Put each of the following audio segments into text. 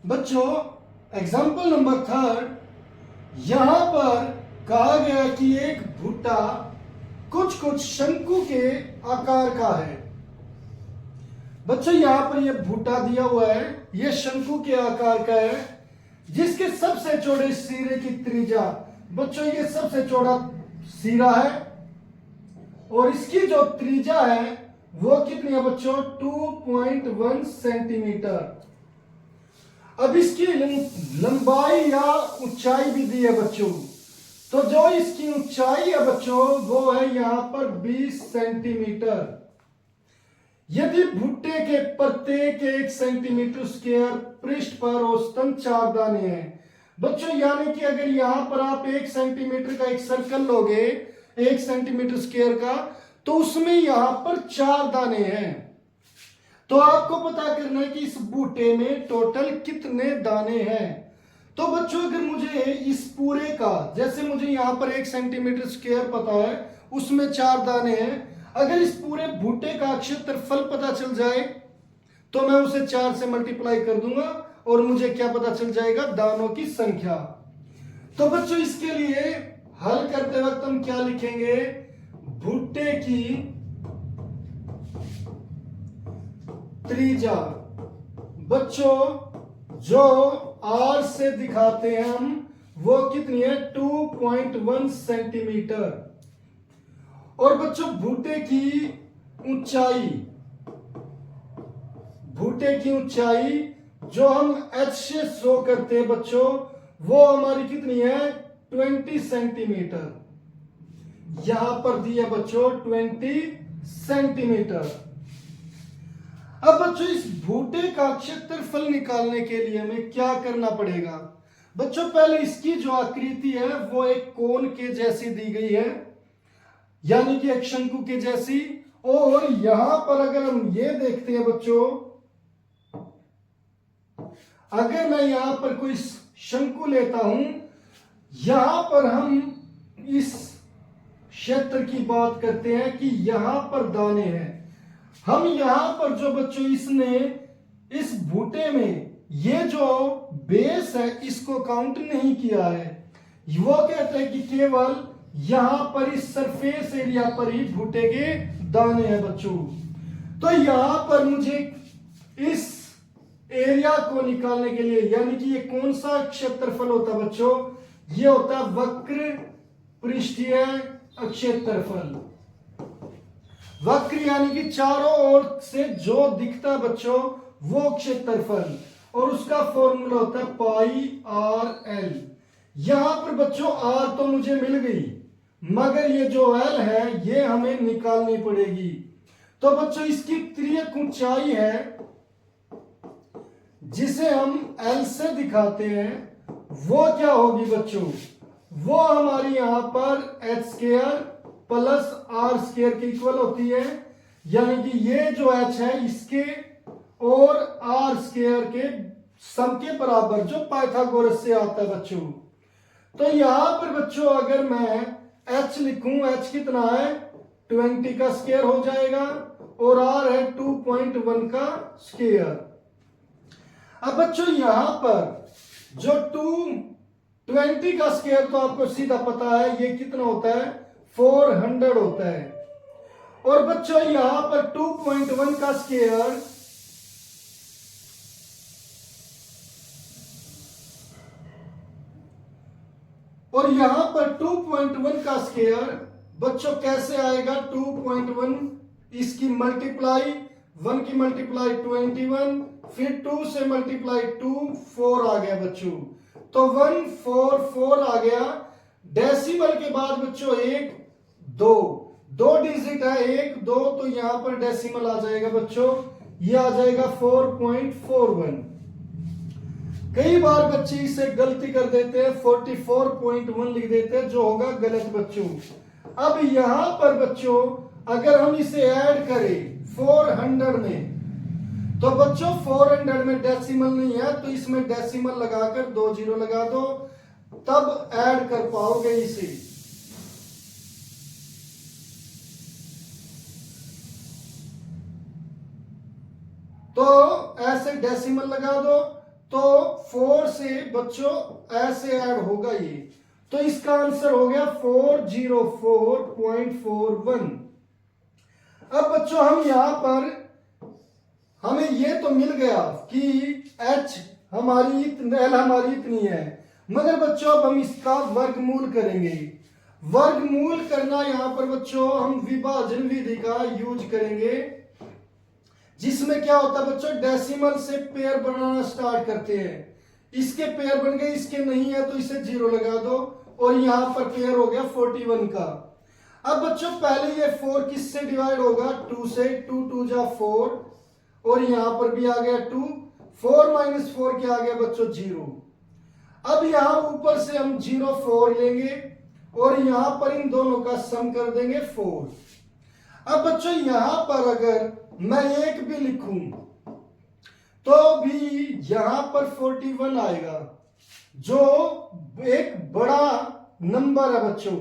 बच्चों example number 3 यहां पर कहा गया कि एक भुट्टा कुछ कुछ शंकु के आकार का है। बच्चों यहां पर यह भुट्टा दिया हुआ है, यह शंकु के आकार का है, जिसके सबसे चौड़े सिरे की त्रिज्या, बच्चों ये सबसे चौड़ा सिरा है और इसकी जो त्रिज्या है वो कितनी है बच्चों? 2.1 सेंटीमीटर। अब इसकी लंबाई या ऊंचाई भी दी है बच्चों, तो जो इसकी ऊंचाई है बच्चों वो है यहां पर 20 सेंटीमीटर। यदि भुट्टे के प्रत्येक 1 सेंटीमीटर स्क्वायर पृष्ठ पर औसतन 4 दाने हैं बच्चों, यानी कि अगर यहां पर आप 1 सेंटीमीटर का एक सर्कल लोगे 1 सेंटीमीटर स्क्वायर का, तो उसमें यहां पर 4 दाने हैं। तो आपको पता करना है कि इस बूटे में टोटल कितने दाने हैं। तो बच्चों अगर मुझे इस पूरे का, जैसे मुझे यहां पर 1 सेंटीमीटर स्क्वायर पता है उसमें 4 दाने हैं, अगर इस पूरे भुट्टे का क्षेत्रफल पता चल जाए तो मैं उसे 4 से मल्टीप्लाई कर दूंगा और मुझे क्या पता चल जाएगा? दानों की संख्या। तो बच्चों इसके लिए हल करते वक्त हम क्या लिखेंगे? भुट्टे की त्रिज्या बच्चों जो R से दिखाते हैं हम वो कितनी है? 2.1 सेंटीमीटर। और बच्चों भुट्टे की ऊंचाई जो हम H से शो करते हैं बच्चों वो हमारी कितनी है? 20 सेंटीमीटर। यहां पर दिया बच्चों 20 सेंटीमीटर। अब बच्चों इस भुट्टे का क्षेत्रफल निकालने के लिए हमें क्या करना पड़ेगा? बच्चों पहले इसकी जो आकृति है वो एक कोन के जैसी दी गई है, यानी कि एक शंकु के जैसी। और यहां पर अगर हम ये देखते हैं बच्चों, अगर मैं यहां पर कोई शंकु लेता हूं, यहां पर हम इस क्षेत्र की बात करते हैं कि यहां पर दाने हैं। हम यहां पर जो बच्चों इसने इस भुट्टे में ये जो बेस है इसको काउंट नहीं किया है, वो कहते हैं कि केवल यहां पर इस सरफेस एरिया पर ही भुट्टे के दाने हैं बच्चों। तो यहां पर मुझे इस एरिया को निकालने के लिए, यानी कि ये कौन सा क्षेत्रफल होता है बच्चों? ये होता है वक्र पृष्ठीय क्षेत्रफल। वक्र यानी कि चारों ओर से जो दिखता है बच्चों वो क्षेत्रफल, और उसका फॉर्मूला होता है पाई आर एल। यहां पर बच्चों आर तो मुझे मिल गई, मगर ये जो एल है ये हमें निकालनी पड़ेगी। तो बच्चों इसकी तिर्यक ऊंचाई है जिसे हम एल से दिखाते हैं वो क्या होगी बच्चों? वो हमारी यहां पर H square plus R square के इक्वल होती है, यानी कि ये जो एच है इसके और आर स्क्वायर के सम के बराबर, जो पाइथागोरस से आता है बच्चों। तो यहां पर बच्चों अगर मैं एच लिखूं, एच कितना है? 20 का स्क्वायर हो जाएगा और आर है 2.1 का स्क्वायर। अब बच्चों यहां पर जो 220 का स्क्वायर तो आपको सीधा पता है ये कितना होता है? 400 होता है। और बच्चों यहां पर 2.1 का स्क्वायर और यहां पर 2.1 का स्क्वायर बच्चों कैसे आएगा? 2.1 इसकी मल्टीप्लाई 1 की मल्टीप्लाई 21, फिर 2 से मल्टीप्लाई 2 4 आ गया बच्चों। तो 1 4 4 आ गया। डेसिमल के बाद बच्चों 1 2 2 डिजिट है 1 2, तो यहां पर डेसिमल आ जाएगा बच्चों, ये आ जाएगा 4.41। कई बार बच्चे इसे गलती कर देते हैं 44.1 लिख देते हैं, जो होगा गलत बच्चों। अब यहां पर बच्चों अगर हम इसे ऐड करें 400 में, तो बच्चों 400 में डेसिमल नहीं है तो इसमें डेसिमल लगाकर 2 जीरो लगा दो, तब ऐड कर पाओगे इसे। तो ऐसे डेसिमल लगा दो तो 4 से बच्चों ऐसे ऐड होगा ये, तो इसका आंसर हो गया 404.41। अब बच्चों हम यहां पर हमें ये तो मिल गया कि H हमारी L हमारी इतनी है, मगर बच्चों अब हम इसका वर्गमूल करेंगे। वर्गमूल करना यहां पर बच्चों हम विभाजन विधि का यूज करेंगे, जिसमें क्या होता है बच्चों, डेसिमल से पेयर बनाना स्टार्ट करते हैं। इसके पेयर बन गए, इसके नहीं है तो इसे 0 लगा दो, और यहां पर पेयर हो गया 41 का। अब बच्चों पहले ये 4 किससे डिवाइड होगा, 2 से, 2 2 जा 4, और यहां पर भी आ गया 2, 4 - 4 क्या आ गया बच्चों 0। अब यहां ऊपर से हम 0 4 लेंगे और यहां पर इन दोनों का सम कर देंगे 4। अब बच्चों यहां पर अगर मैं 1 भी लिखूं तो भी यहां पर 41 आएगा, जो एक बड़ा नंबर है बच्चों,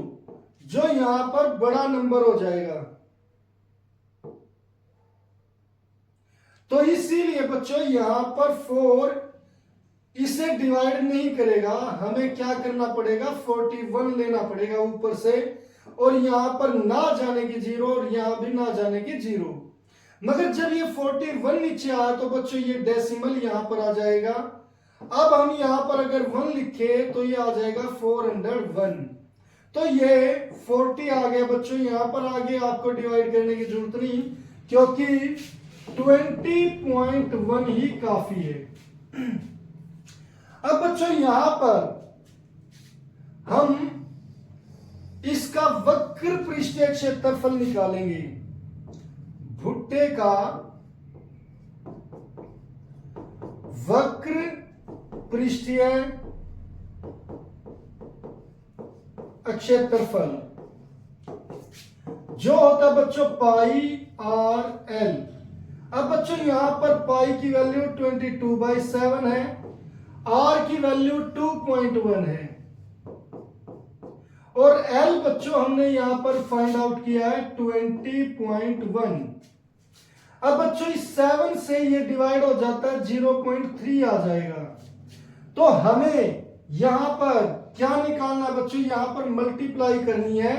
जो यहां पर बड़ा नंबर हो जाएगा। तो इसीलिए बच्चों यहां पर 4 इसे डिवाइड नहीं करेगा, हमें क्या करना पड़ेगा, 41 लेना पड़ेगा ऊपर से, और यहां पर ना जाने की 0 और यहां भी ना जाने की 0। मगर जब ये 41 नीचे आया तो बच्चों ये डेसिमल यहां पर आ जाएगा। अब हम यहां पर अगर 1 लिखे तो ये आ जाएगा 401। तो ये 40 आ गया बच्चों, यहां पर आगे आपको डिवाइड करने की जरूरत नहीं, क्योंकि 20.1 ही काफी है। अब बच्चों यहां पर हम इसका वक्र पृष्ठीय क्षेत्रफल निकालेंगे। भुट्टे का वक्र पृष्ठीय क्षेत्रफल जो होता है बच्चों पाई आर एल। अब बच्चों यहां पर पाई की वैल्यू 22/7 है, आर की वैल्यू 2.1 है, और एल बच्चों हमने यहां पर फाइंड आउट किया है 20.1। अब बच्चों इस 7 से ये डिवाइड हो जाता है 0.3 आ जाएगा। तो हमें यहां पर क्या निकालना है बच्चों, यहां पर मल्टीप्लाई करनी है।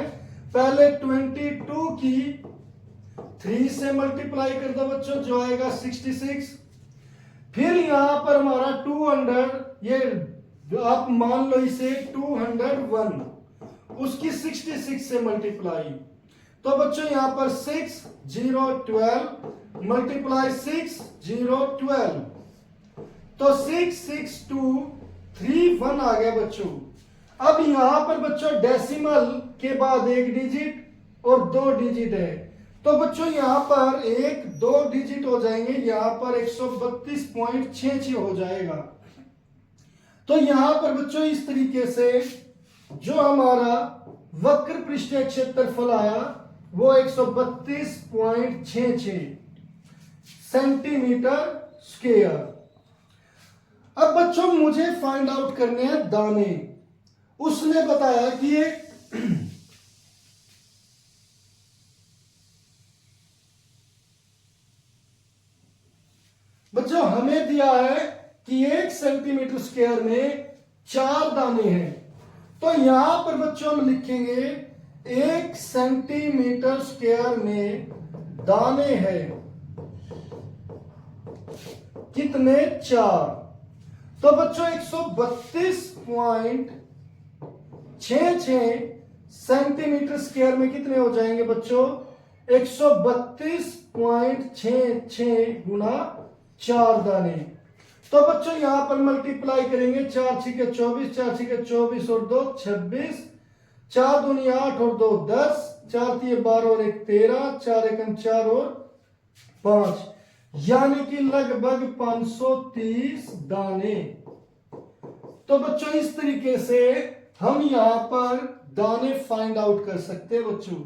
पहले 22 की 3 से मल्टीप्लाई कर दो बच्चों, जो आएगा 66। फिर यहां पर हमारा 200, ये आप मान लो इसे 201, उसकी 66 से मल्टीप्लाई, तो बच्चों यहां पर 6 0 12 मल्टीप्लाई 6 0 12, तो 6 6 2 3 1 आ गया बच्चों। अब यहां पर बच्चों डेसिमल के बाद 1 डिजिट और 2 डिजिट है, तो बच्चों यहां पर 1 2 डिजिट हो जाएंगे, यहां पर 132.66 हो जाएगा। तो यहां पर बच्चों इस तरीके से जो हमारा वक्र पृष्ठीय क्षेत्रफल आया वो 132.66 सेंटीमीटर स्क्वायर। अब बच्चों मुझे फाइंड आउट करने हैं दाने। उसने बताया कि ये बच्चों हमें दिया है कि 1 सेंटीमीटर स्क्वायर में 4 दाने हैं, तो यहां पर बच्चों हम लिखेंगे 1 सेंटीमीटर स्क्वायर में दाने हैं कितने, 4। तो बच्चों 132.66 सेंटीमीटर स्क्वायर में कितने हो जाएंगे बच्चों, 132.66 गुना 4 दाने। तो बच्चों यहां पर मल्टीप्लाई करेंगे, 4 6 24, 4 6 24 और 2 26, 4 दूनी 8 और 2 10, 4 3 12 और 1 13, 4 1 4 और 5, यानी कि लगभग 530 दाने। तो बच्चों इस तरीके से हम यहां पर दाने फाइंड आउट कर सकते हैं बच्चों।